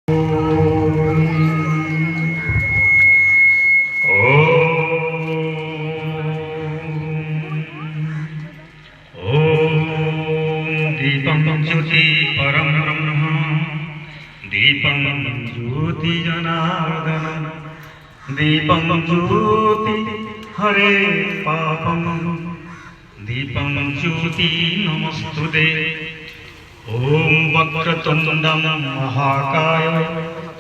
दीपं ज्योति परम ब्रह्म दीपं ज्योति जनार्दन दीपं ज्योति हरे पापं दीपं ज्योति नमस्तुते ओम वक्रतुंडं महाकाय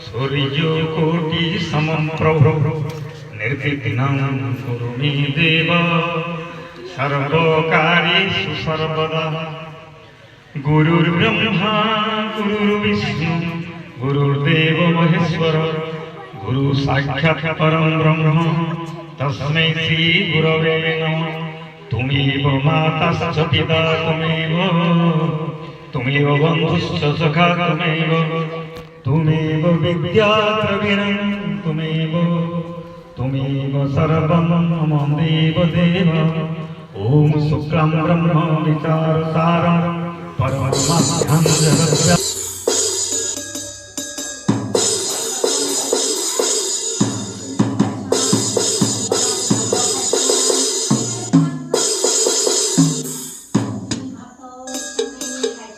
सूर्यकोटि समप्रभ निर्विघ्नं कुरु मे देव सर्वकार्येषु सर्वदा गुरुर्ब्रह्मा गुरुर्विष्णु गुरुर्देव महेश्वर गुरु साक्षात् परं ब्रह्म तस्मै श्री गुरवे नमः। तुमेव माताश्च पिता तुमेव बन्धुश्च सखा तुमेव विद्या द्रविणं तुमेव सर्वं मम देव देव। ओम शुक्लं ब्रह्म विचारसारं परमार्थं जगद्व्यापकं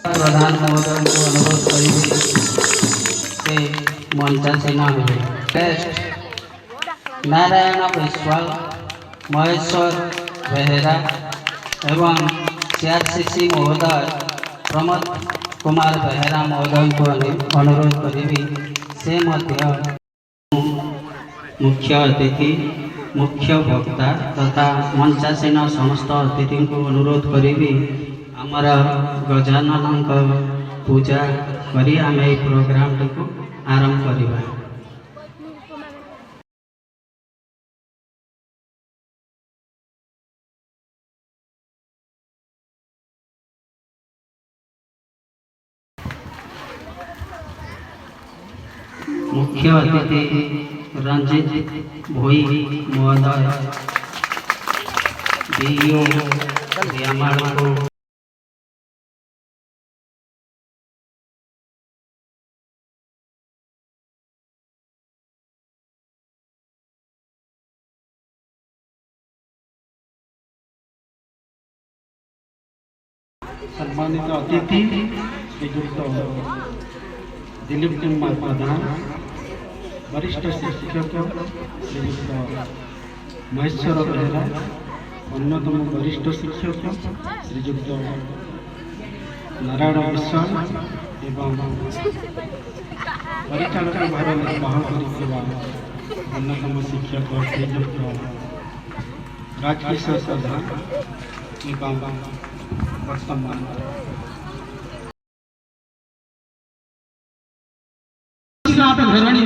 प्रधान महोदय को अनुरोध करेंगे कि मंचासीन हुए। नारायण विश्वाल, महेश्वर बेहेरा एवं सीआरसीसी महोदय प्रमोद कुमार बेहेरा महोदय को अनुरोध करी से मुख्य अतिथि मुख्य वक्ता तथा मंचासीन समस्त अतिथि को अनुरोध करी आमर गजानन पूजा करी आम प्रोग्राम को आरंभ करवा। मुख्य अतिथि रंजित भोई महोदय बीओ को सम्मानित अतिथि श्रीयुक्त दिलीप कुमार प्रधान, वरिष्ठ शिक्षक श्रीयुक्त महेश्वर बेहेरा, अन्यतम वरिष्ठ शिक्षक श्रीयुक्त नारायण विश्वाल एवं परिचालक भार निर्वाह अन्यतम शिक्षक श्रीयुक्त राजकिशोर प्रधान एवं वर्तमान धरणी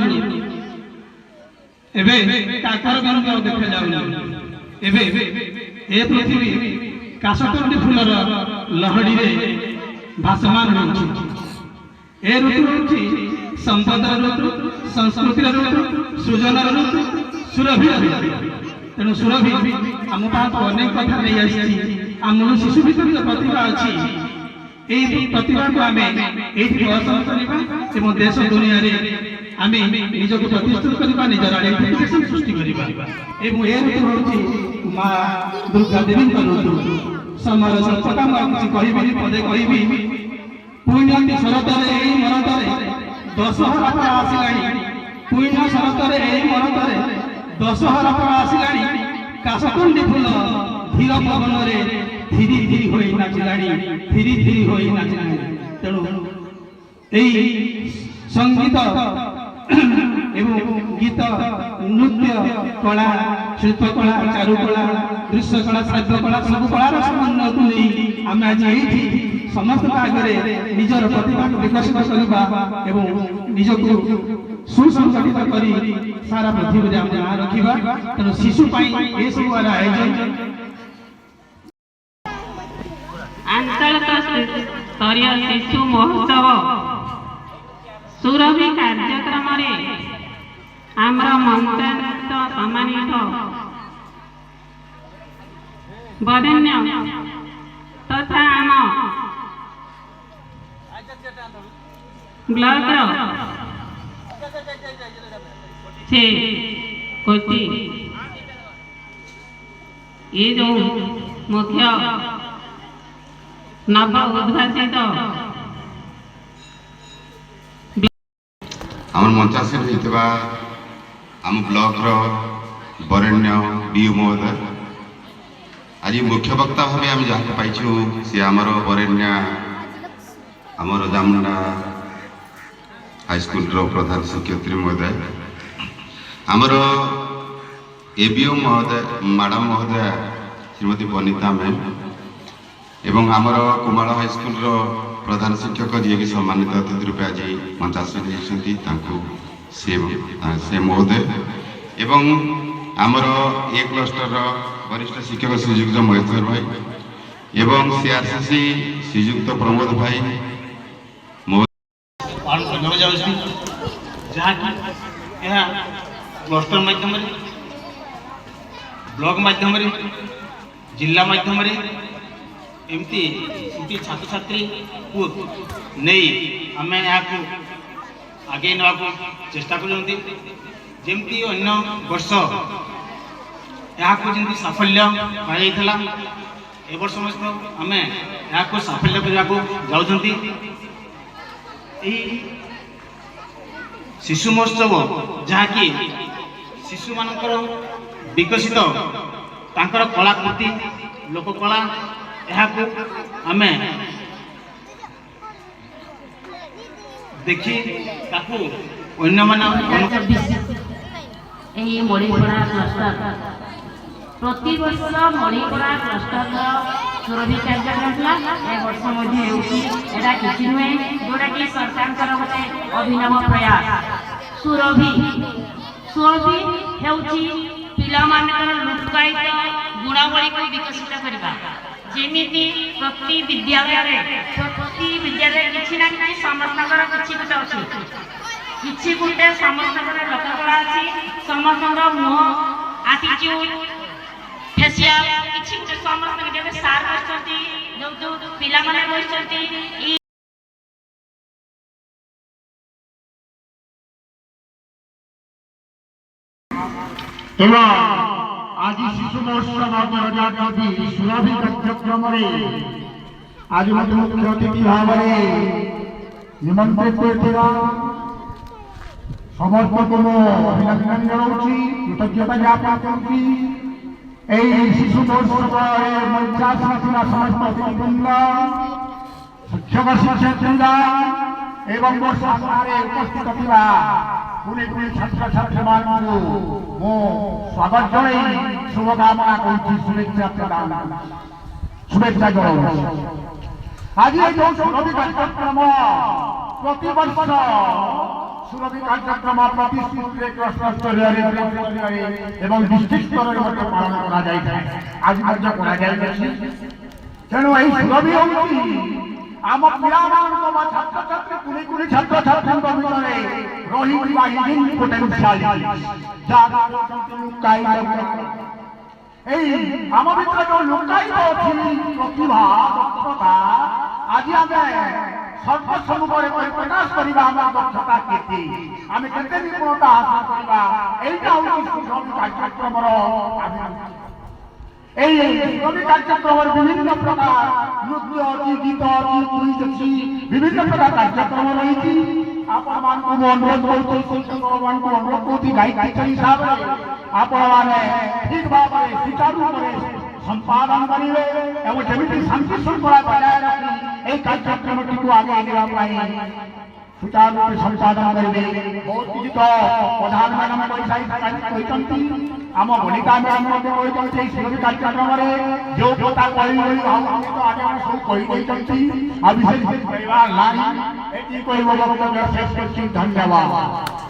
एबे काकर गंध देखा जाउना एबे ए पृथ्वी काशतंडी फूलर लहड़ी रे भासमान होछि। ए ऋतु होछि संपदर ऋतु, संस्कृतिर ऋतु, सृजनर ऋतु, सुरभि ऋतु। तेणु सुरभि आम पाखु अनेक कथा नहीं आसी आम शिशु भीतर जो प्रतिभा अच्छी यही प्रतिभा को आम ये प्रदर्शन करवा और देश दुनिया आम निजक प्रतिष्ठित करवा निजर आइडेंटिफिकेशन सृष्टि करवा। ऋतु हूँ माँ दुर्गा देवी ऋतु समय संपदा मुझे कह पदे कह पुण्य शरतर यही मरतर दशहरा पर आसला पुण्य शरतर यही मरतर दशहरा पर आसला काशतंडी फूल धीर पवन धीरे धीरे हो नाचिलाणी धीरे धीरे हो नाचिलाणी। तेणु यही संगीत एवं गीत नृत्य कला शिल्पकला चारुकला दृश्यकला श्राव्यकला सब कलार समन्वय को नहीं आम आज ये समस्त आगे निजर प्रतिभा विकसित करवा एवं निजक सुसंगठित कर सारा पृथ्वी में आम ना रखा। तेणु शिशु ये सब आयोजन आंचलिक स्तरीय शिशु महोत्सव सुरभि कार्यक्रम आमर मंत्रांत सम्मानित वरेण्य तथा आम ब्लॉक ସେ କହୁଛି ଏ ଯେଉଁ ମୁଖ୍ୟ ନବ ଉଦ୍ଭାସିତ आम मंचासीन होता आम ब्लॉकर बरेण्य डीओ महोदय आज मुख्य वक्ता भाव आम जहाँ पाइछू सी आमर बरेण्य आमर जामुंडा हाईस्कल प्रधान शिक्षयित्री महोदय आमर एबीओ महोदय मैडम महोदय श्रीमती बनिता मैम एवं आमर कुमाल हाईस्कल प्रधान शिक्षक जी की सम्मानित अतिथि रूपे आज मंचासीन से महोदय एवं आमर ए क्लस्टर वरिष्ठ शिक्षक श्रीजुक्त महेश्वर भाई एवं सीआरसीसी श्रीजुक्त प्रमोद भाई क्लस्टर माध्यम ब्लॉक माध्यम जिला माध्यम एमती छात्र छात्री को नहीं आम यहाँ आगे ना चेष्टा करमती अन्य वर्ष यहाँ जमी साफल्य पाला ए वर्ष आम यहाँ साफल्य करने जाऊँगी शिशु महोत्सव जहाँकि शिशु मानकर विकसित तांकर कलाकृति लोककला यहाँ आम देखी अन्य मणिपुरा क्लस्टर प्रति वर्ष मणिपुरा क्लस्टर सुरभि कार्यक्रम ए वर्ष एटा किसी नुहे जोटा कि सरकार गोटे अभिनव प्रयास सुरभि सुरभि हेउची पिला मानकर लुकायित गुणावली को विकसित करबा जेमिति प्रति विद्यालय किछि ना कि समस्तकर किछि गुटे अछि किछि गुटे समस्तकर लोककला अछि समस्तकर मुह एटीट्यूड फेसियल किछि गुटे समस्त जेबे सार बसती जो पिला माने बसती आज शिशु महोत्सव 2024 सुरभि कार्यक्रम आज मुख्य अतिथि भाव निमंत्रित होता समस्त को अभिनंदन जनाऊँगी कृतज्ञता ज्ञापन करुँगी शिशु महोत्सव मंचासीन समस्त अतिथिवृंद शिक्षक शिक्षयित्री एवं वर्षारे उपस्थित था पुणे छात्र छात्री मानू मो स्वागत जन शुभकामना करुच्ची शुभेच्छा प्रदान शुभेच्छा जनाऊँ आज जो सुरभि कार्यक्रम प्रति वर्ष सुरभि कार्यक्रम प्रतिष्ठित क्लस्टर स्तर एवं डिस्ट्रिक्ट स्तर पालन तेणु यही सुरभि हूँ आम पिला छात्र छात्री कुणी कुणी छात्र छात्री रही पोटेंशियल आम भर जो लुकायित अच्छी प्रतिभा दक्षता आज आम सर्वसम्मुखें प्रकाश करवा आम दक्षता के आम के निपुणता हासिल करवा यहाँ हूँ सुरभि कार्यक्रम सुरभि कार्यक्रम विभिन्न प्रकार नृत्य अच्छी गीत अच्छी क्विज अच्छी विभिन्न प्रकार कार्यक्रम रही अनुरोध करुँच गाइड टीचर हिसाब से आपण मैंने ठीक भाव में सुचारू भाव संपादन करेंगे और जमी शांति श्रृंखला बजाय रखी यही कार्यक्रम को आगे जावाई सुचारू रूप संपादन करेंगे बहुत किसी तो प्रधान मैडम आम बनिता मैडम सुरभि कार्यक्रम जो कथा कही तो आगे हम सब कही विशेष परिवार नारी वक्तव्य शेष कर धन्यवाद।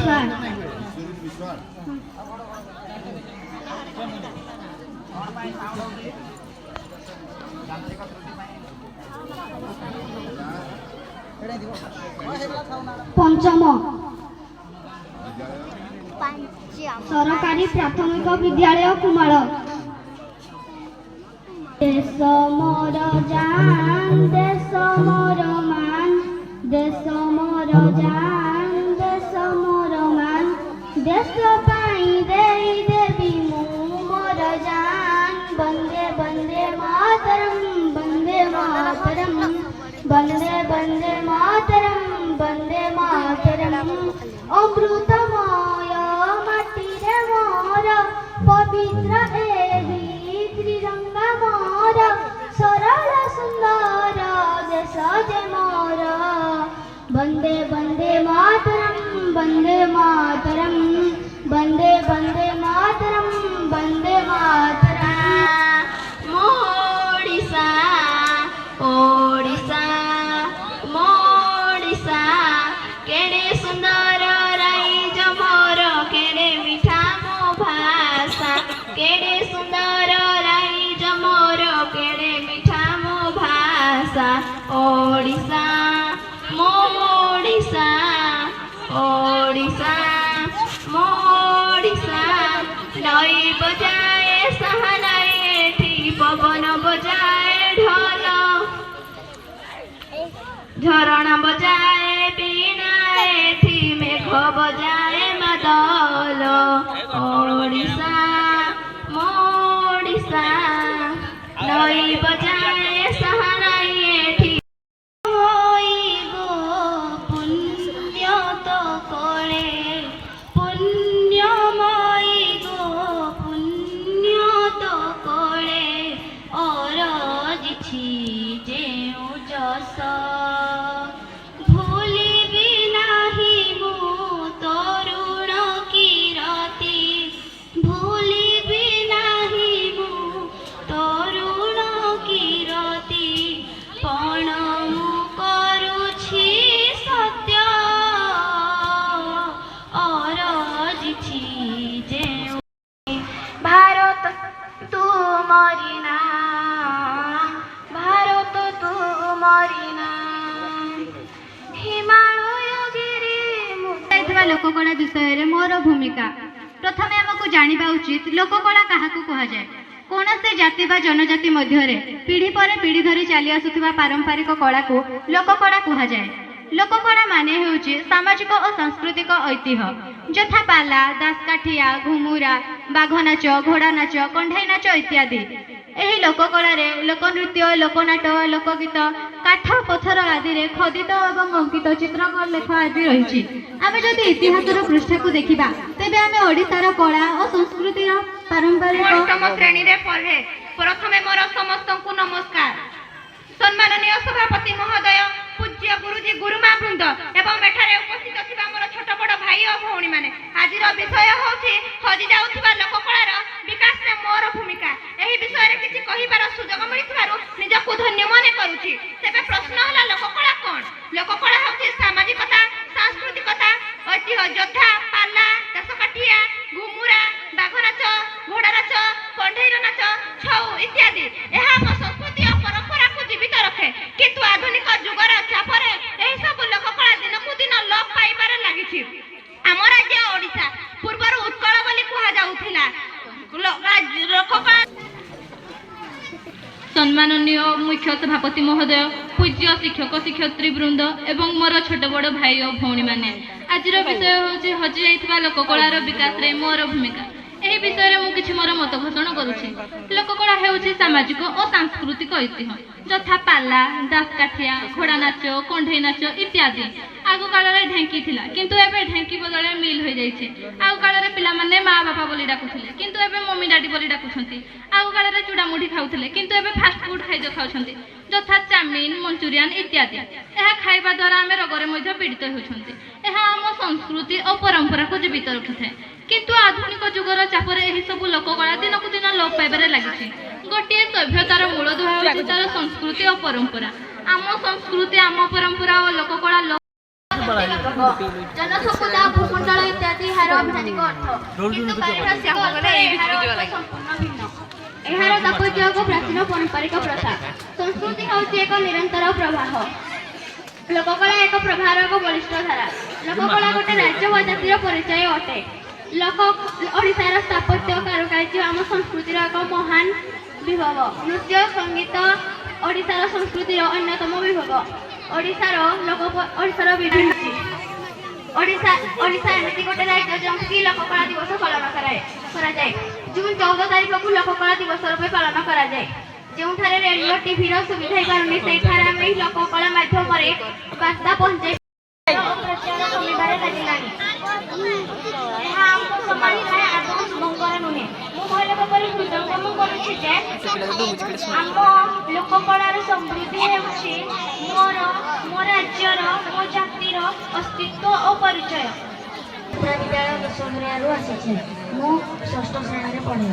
ବିଶ୍ୱାଳ। पंचम सरकारी प्राथमिक विद्यालय कुमार। देश मोर जान देश मोर मान देश मोर जान देश मोर मान देश पाई देई देवी मु मोर जान वंदे वंदे मातरम वंदे मातरम वंदे वंदे मातरम वंदे मातरम अमृतमय माटी रे मोर पवित्र एही त्रिरंगा मोर सरल सुंदर देश जे मोर वंदे वंदे मातरम वंदे मातरम वंदे वंदे मातरम वंदे मातरम। मोडिसा ओडिसा मोडिसा केड़े सुंदर राइज मोर केड़े मीठा मो भाषा केड़े सुंदर राइज मोर केड़े मीठा मो भाषा ओडिसा मोडिसा ओडिसा मोडिसा नई बजाए सहनाई एठी पवन बजाए ढोल झरणा बजाए बीणा एठी मेघ बजाए मादल ओडिसा मोडिसा नई बजाए सहनाई एठी होई गो पुण्य तो कोळे पुण्यमयी गो पुण्य तो कोळे अरजिछि जेउ जस भूलिबि नाही मु तरुण किरति भूलिबि नाही मु तरुण किरति पण मु करुछि सत्य अरजिछि जेउ भारत तू मरिना भारत तू मरिना हिमालयगिरी ଥିବା ଲୋକକଳା ବିଷୟରେ ମୋର ଭୂମିକା। ପ୍ରଥମେ ଆମକୁ ଜାଣିବା ଉଚିତ ଲୋକକଳା କାହାକୁ କୁହାଯାଏ। କୌଣସି ଜାତି ବା ଜନଜାତି ମଧ୍ୟରେ ପିଢ଼ି ପରେ ପିଢ଼ି ଧରି ଚାଲି ଆସୁଥିବା ପାରମ୍ପରିକ କଳାକୁ ଲୋକକଳା କୁହାଯାଏ। ଲୋକକଳା ମାନେ ହେଉଛି ସାମାଜିକ ଓ ସାଂସ୍କୃତିକ ଐତିହ୍ୟ ଯଥା ପାଲା ଦାସକାଠିଆ ଘୁମୁରା ବାଘ ନାଚ ଘୋଡ଼ା ନାଚ କଣ୍ଢେଇ ନାଚ ଇତ୍ୟାଦି। ଏହି ଲୋକକଳାରେ ଲୋକନୃତ୍ୟ ଲୋକନାଟ ଲୋକଗୀତ କାଠ ପଥର ଆଦିରେ ଖୋଦିତ ଏବଂ ଅଙ୍କିତ ଚିତ୍ରଲେଖ ଆଦି ରହିଛି। ଆମେ ଯଦି ଇତିହାସର ପୃଷ୍ଠାକୁ ଦେଖିବା ତେବେ ଆମେ ଓଡ଼ିଶାର କଳା ଓ ସଂସ୍କୃତିର ପାରମ୍ପରିକ ଅଷ୍ଟମ ଶ୍ରେଣୀରେ ପଢ଼େ। ପ୍ରଥମେ ମୋର ସମସ୍ତଙ୍କୁ ନମସ୍କାର। ସମ୍ମାନନୀୟ ସଭାପତି ମହୋଦୟ ପୂଜ୍ୟ ଗୁରୁଜୀ ଗୁରୁମା ବୃନ୍ଦ ଏବଂ ଏଠାରେ ଉପସ୍ଥିତ ଥିବା ମୋର ଛୋଟ ବଡ଼ ଭାଇ ଓ ଭଉଣୀମାନେ ଆଜିର ବିଷୟ ହେଉଛି ହଜି ଯାଉଥିବା ଲୋକକଳାର ବିକାଶରେ ମୋର ଭୂମିକା। ଏହି ବିଷୟରେ କିଛି କହିବାର ସୁଯୋଗ ମିଳିଥିବାରୁ ନିଜକୁ ଧନ୍ୟ ମନେ କରୁଛି। ତେବେ ପ୍ରଶ୍ନ ହେଲା ଲୋକକଳା କ'ଣ? ଲୋକକଳା ହେଉଛି ସାମାଜିକତା ସାଂସ୍କୃତିକତା ଐତିହ୍ୟ ଯଥା ପାଲା ଦାସକାଠିଆ ଘୁମୁରା ବାଘ ନାଚ ଘୋଡ଼ା ନାଚ କଣ୍ଢେଇର ନାଚ ଛଉ ଇତ୍ୟାଦି। ଏହା ଆମ ସଂସ୍କୃତି ଓ ପରମ୍ପରାକୁ ଜୀବିତ ରଖେ। କିନ୍ତୁ ଆଧୁନିକ ଯୁଗର ଚାପରେ ଏହି ସବୁ ଲୋକକଳା ଦିନକୁ ଦିନ ଲୋପ ପାଇବାରେ ଲାଗିଛି। ଆମ ରାଜ୍ୟ ଓଡ଼ିଶା ପୂର୍ବରୁ ଉତ୍କଳ ବୋଲି କୁହାଯାଉଥିଲା। ଲୋକକଳା ସମ୍ମାନନୀୟ ମୁଖ୍ୟ ସଭାପତି ମହୋଦୟ ପୂଜ୍ୟ ଶିକ୍ଷକ ଶିକ୍ଷୟତ୍ରୀ ବୃନ୍ଦ ଏବଂ ମୋର ଛୋଟ ବଡ଼ ଭାଇ ଓ ଭଉଣୀମାନେ ଆଜିର ବିଷୟ ହେଉଛି ହଜି ଯାଇଥିବା ଲୋକକଳାର ବିକାଶରେ ମୋର ଭୂମିକା। ଏହି ବିଷୟରେ ମୁଁ କିଛି ମୋର ମତ ଘୋଷଣା କରୁଛି। ଲୋକକଳା ହେଉଛି ସାମାଜିକ ଓ ସାଂସ୍କୃତିକ ଐତିହ୍ୟ ଯଥା ପାଲା ଦାସକାଠିଆ ଘୋଡ଼ା ନାଚ କଣ୍ଢେଇ ନାଚ ଇତ୍ୟାଦି। ଆଗ କାଳରେ ଢେଙ୍କି ଥିଲା କିନ୍ତୁ ଏବେ ଢେଙ୍କି ବଦଳରେ ମିଲ୍ ହୋଇଯାଇଛି। ଆଗ କାଳରେ ପିଲାମାନେ ମା ବାପା ବୋଲି ଡାକୁଥିଲେ କିନ୍ତୁ ଏବେ ମମି ଡାଡି ବୋଲି ଡାକୁଛନ୍ତି। ଆଗ କାଳରେ ଚୁଡ଼ାମୁଢ଼ି ଖାଉଥିଲେ କିନ୍ତୁ ଏବେ ଫାଷ୍ଟଫୁଡ ଖାଦ୍ୟ ଖାଉଛନ୍ତି ଯଥା ଚାଉମିନ ମଞ୍ଚୁରିଆନ ଇତ୍ୟାଦି। ଏହା ଖାଇବା ଦ୍ୱାରା ଆମେ ରୋଗରେ ମଧ୍ୟ ପୀଡ଼ିତ ହେଉଛନ୍ତି। ଏହା ଆମ ସଂସ୍କୃତି ଓ ପରମ୍ପରାକୁ ଜୀବିତ ରଖିଥାଏ। କିନ୍ତୁ ଆଧୁନିକ ଯୁଗର ଚାପରେ ଏହି ସବୁ ଲୋକକଳା ଦିନକୁ ଦିନ ଲୋପ ପାଇବାରେ ଲାଗିଛି। ଗୋଟିଏ ସଭ୍ୟତାର ମୂଳଦୁଆ ହେଉଛି ତାର ସଂସ୍କୃତି ଓ ପରମ୍ପରା। ଆମ ସଂସ୍କୃତି ଆମ ପରମ୍ପରା ଓ ଲୋକକଳା ବର୍ଗ। ଜନସଂଖ୍ୟା ଭୂମଣ୍ଡଳ ଇତ୍ୟାଦି ଏହାର ଆଭିଧାନିକ ଅର୍ଥ, କିନ୍ତୁ ପାରିଭାଷିକ ଅର୍ଥରେ ଏହାର ଅର୍ଥ ସମ୍ପୂର୍ଣ୍ଣ ଭିନ୍ନ। ଏହାର ତାତ୍ପର୍ଯ୍ୟ ଏକ ପ୍ରାଚୀନ ପାରମ୍ପରିକ ପ୍ରଥା। ସଂସ୍କୃତି ହେଉଛି ଏକ ନିରନ୍ତର ପ୍ରବାହ। ଲୋକକଳା ଏକ ପ୍ରଭାର ଏକ ବଳିଷ୍ଠ ଧାରା। ଲୋକକଳା ଗୋଟେ ରାଜ୍ୟ ବା ଜାତିର ପରିଚୟ ଅଟେ। ଓଡ଼ିଶାର ସ୍ଥାପତ୍ୟ କାରୁକାର୍ଯ୍ୟ ଆମ ସଂସ୍କୃତିର ଏକ ମହାନ ବିଭବ। ନୃତ୍ୟ ସଙ୍ଗୀତ ଓଡ଼ିଶାର ସଂସ୍କୃତିର ଅନ୍ୟତମ ବିଭବ। ଓଡ଼ିଶାର ବିଭିନ୍ନ ଓଡ଼ିଶା ଏମିତି ଗୋଟେ ରାଜ୍ୟ ଯେଉଁଠି ଲୋକକଳା ଦିବସ ପାଳନ କରାଯାଏ। ଜୁନ୍ 14 ତାରିଖକୁ ଲୋକକଳା ଦିବସ ରୂପେ ପାଳନ କରାଯାଏ। ଯେଉଁଠାରେ ରେଡ଼ିଓ ଟିଭିର ସୁବିଧା ହେଇପାରୁନି, ସେଇଠାରେ ଆମେ ଏହି ଲୋକକଳା ମାଧ୍ୟମରେ ବାର୍ତ୍ତା ପହଞ୍ଚାଇ ପ୍ରଚାର କମିବାରେ ଲାଗିଲାଣି। ଏହା ଆମ ସମାଜ ପାଇଁ ଆଦୌ ଶୁଭଙ୍କର ନୁହେଁ। ମୁଁ କହିଲା ପରି ହୃଦୟଙ୍ଗମ କରୁଛି ଯେ ଆମ ଲୋକକଳାର ସମୃଦ୍ଧି ହେଉଛି ମୋ ରାଜ୍ୟର, ମୋ ଜାତିର ଅସ୍ତିତ୍ୱ ଓ ପରିଚୟ। ବିଦ୍ୟାଳୟ ବିଶ୍ୱବିଦ୍ୟାଳୟରୁ ଆସିଛି। ମୁଁ 6ଠ ଶ୍ରେଣୀରେ ପଢ଼େ।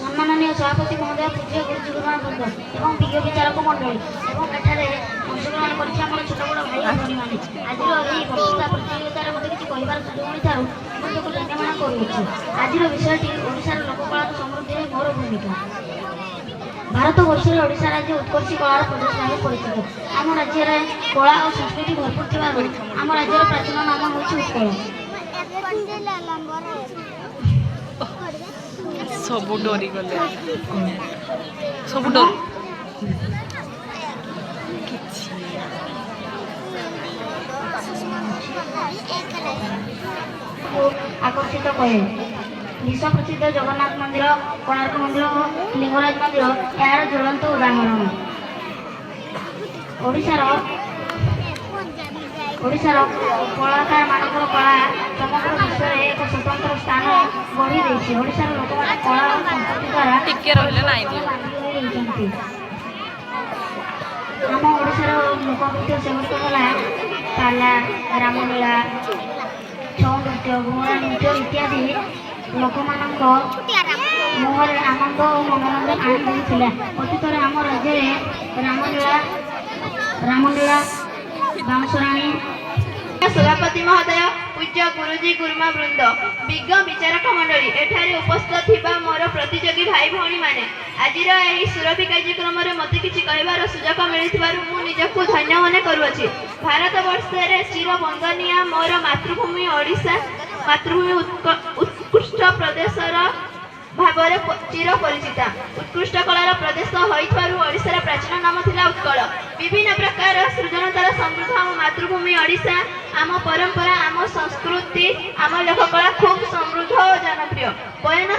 ସମ୍ମାନନୀୟ ସଭାପତି ମହୋଦୟ, ପୂଜ୍ୟ ଗୁରୁଜୀ ଗୁରୁମା ବୃନ୍ଦ ଏବଂ ବିଜ୍ଞ ବିଚାରକ ମଣ୍ଡଳୀ ଏବଂ ଏଠାରେ ଅଂଶଗ୍ରହଣ କରିଛି ଆମର ଛୋଟ ବଡ଼ ଭାଇ ଭଉଣୀମାନେ, ଆଜିର ଏହି ବକ୍ତୃତା ପ୍ରତିଯୋଗିତାରେ ମୋତେ କିଛି କହିବାର ସୁଯୋଗ ମିଳିଥିବାରୁ ନିଜକୁ ଧନ୍ୟମନ କରୁଅଛି। ଆଜିର ବିଷୟଟି ଓଡ଼ିଶାର ଲୋକକଳାର ସମୃଦ୍ଧିରେ ମୋର ଭୂମିକା। ଭାରତବର୍ଷରେ ଓଡ଼ିଶା ରାଜ୍ୟ ଉତ୍କର୍ଷୀ କଳାର ପ୍ରଦେଶ ଭାବେ ପରିଚିତ। ଆମ ରାଜ୍ୟରେ କଳା ଓ ସଂସ୍କୃତି ଭରପୁର ଥିବାରୁ ଆମ ରାଜ୍ୟର ପ୍ରାଚୀନ ନାମ ହେଉଛି ଉତ୍କଳ। ସବୁ ଡରିଗଲେ, ସବୁ ଡର ଆକର୍ଷିତ କରେ। ବିଶ୍ୱ ପ୍ରସିଦ୍ଧ ଜଗନ୍ନାଥ ମନ୍ଦିର, କୋଣାର୍କ ମନ୍ଦିର ଓ ଲିଙ୍ଗରାଜ ମନ୍ଦିର ଏହାର ଜ୍ୱଳନ୍ତ ଉଦାହରଣ। ଓଡ଼ିଶାର କଳାକାରମାନଙ୍କର କଳା ସମଗ୍ର ବିଶ୍ୱରେ ଏକ ସ୍ୱତନ୍ତ୍ର ସ୍ଥାନ ଗଢ଼ି ଦେଇଛି। ଓଡ଼ିଶାର ଲୋକମାନେ କଳା ଓ ସଂସ୍କୃତି ଦ୍ୱାରା ଟିକେ ରହିଲେ ନାଇଁ ଦିଅ। ରହିଛନ୍ତି। ଆମ ଓଡ଼ିଶାର ଲୋକନୃତ୍ୟ ସେଗୁଡ଼ିକ ହେଲା ପାଲା, ରାମଲୀଳା, ଛଉ ନୃତ୍ୟ, ଘୁମୁରା ନୃତ୍ୟ ଇତ୍ୟାଦି ଲୋକମାନଙ୍କ ମୁହଁରେ ଆନନ୍ଦ ଓ ମନୋରଞ୍ଜନ ଆଣି ଦେଇଥିଲା। ଅତୀତରେ ଆମ ରାଜ୍ୟରେ ରାମଲୀଳା ବାଉଁଶରାଣୀ ସଭାପତି ମହୋଦୟ, ପୂଜ୍ୟ ଗୁରୁଜୀ ଗୁରୁମା ବୃନ୍ଦ, ବିଜ୍ଞ ବିଚାରକ ମଣ୍ଡଳୀ, ଏଠାରେ ଉପସ୍ଥିତ ଥିବା ମୋର ପ୍ରତିଯୋଗୀ ଭାଇ ଭଉଣୀମାନେ, ଆଜିର ଏହି ସୁରଭି କାର୍ଯ୍ୟକ୍ରମରେ ମୋତେ କିଛି କହିବାର ସୁଯୋଗ ମିଳିଥିବାରୁ ମୁଁ ନିଜକୁ ଧନ୍ୟ ମନେ କରୁଅଛି। ଭାରତବର୍ଷରେ ଚିର ବନ୍ଦନୀୟ ମୋର ମାତୃଭୂମି ଓଡ଼ିଶା, ମାତୃଭୂମି ଉତ୍କୃଷ୍ଟ ପ୍ରଦେଶର ଭାବରେ ଚିର ପରିଚିତା। ଉତ୍କୃଷ୍ଟ କଳାର ପ୍ରଦେଶ ହୋଇଥିବାରୁ ଓଡ଼ିଶାର ପ୍ରାଚୀନ ନାମ ଥିଲା ଉତ୍କଳ। ବିଭିନ୍ନ ପ୍ରକାର ସୃଜନତାର ସମୃଦ୍ଧ ଆମ ମାତୃଭୂମି ଓଡ଼ିଶା, ଆମ ପରମ୍ପରା, ଆମ ସଂସ୍କୃତି, ଆମ ଲୋକକଳା ଖୁବ୍ ସମୃଦ୍ଧ ଓ ଜନପ୍ରିୟ। ବୟନ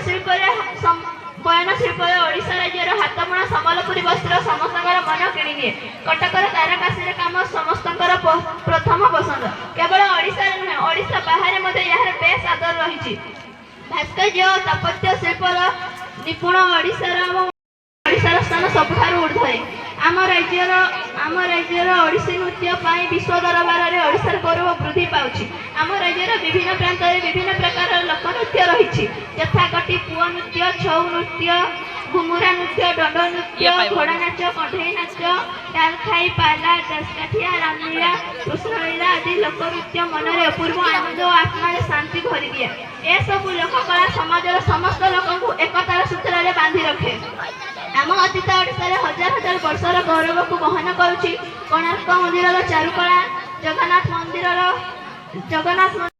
ଶିଳ୍ପରେ ଓଡ଼ିଶା ରାଜ୍ୟର ହାତବୁଣା ସମ୍ବଲପୁରୀ ବସ୍ତ୍ର ସମସ୍ତଙ୍କର ମନ କିଣିନିଏ। କଟକର ତାରକାଶୀର କାମ ସମସ୍ତଙ୍କର ପ୍ରଥମ ପସନ୍ଦ। କେବଳ ଓଡ଼ିଶାରେ ନୁହେଁ, ଓଡ଼ିଶା ବାହାରେ ମଧ୍ୟ ଏହାର ବେଶ ଆଦର ରହିଛି। ଭାସ୍କର୍ଯ୍ୟ ଓ ସ୍ଥାପତ୍ୟ ଶିଳ୍ପର ନିପୁଣ ଓଡ଼ିଶାର ସ୍ଥାନ ସବୁଠାରୁ ଉର୍ଦ୍ଧ୍ୱରେ। ଆମ ରାଜ୍ୟର ଓଡ଼ିଶୀ ନୃତ୍ୟ ପାଇଁ ବିଶ୍ୱ ଦରବାରରେ ଓଡ଼ିଶାର ଗୌରବ ବୃଦ୍ଧି ପାଉଛି। ଆମ ରାଜ୍ୟର ବିଭିନ୍ନ ପ୍ରାନ୍ତରେ ବିଭିନ୍ନ ପ୍ରକାରର ଲୋକନୃତ୍ୟ ରହିଛି, ଯଥା ଗୋଟି ପୁଅ ନୃତ୍ୟ, ଛଉ ନୃତ୍ୟ, ଘୁମୁରା ନୃତ୍ୟ, ଦଣ୍ଡ ନୃତ୍ୟ, ଘୋଡ଼ା ନାଚ, କଣ୍ଢେଇ ନାଚ, ଡାଲଖାଇ, ପାଲା, ଦାସକାଠିଆ, ରାମଲୀଳା, କୃଷ୍ଣଲୀଳା ଆଦି ଲୋକନୃତ୍ୟ ମନରେ ଅପୂର୍ବ ଆନନ୍ଦ ଓ ଆତ୍ମାରେ ଶାନ୍ତି ଭରିଦିଏ। ଏସବୁ ଲୋକକଳା ସମାଜର ସମସ୍ତ ଲୋକଙ୍କୁ ଏକତାର ସୂତ୍ରରେ ବାନ୍ଧି ରଖେ। ଆମ ଅତୀତ ଓଡ଼ିଶାରେ ହଜାର ହଜାର ବର୍ଷର ଗୌରବକୁ ବହନ କରୁଛି। କୋଣାର୍କ ମନ୍ଦିରର ଚାରୁକଳା, ଜଗନ୍ନାଥ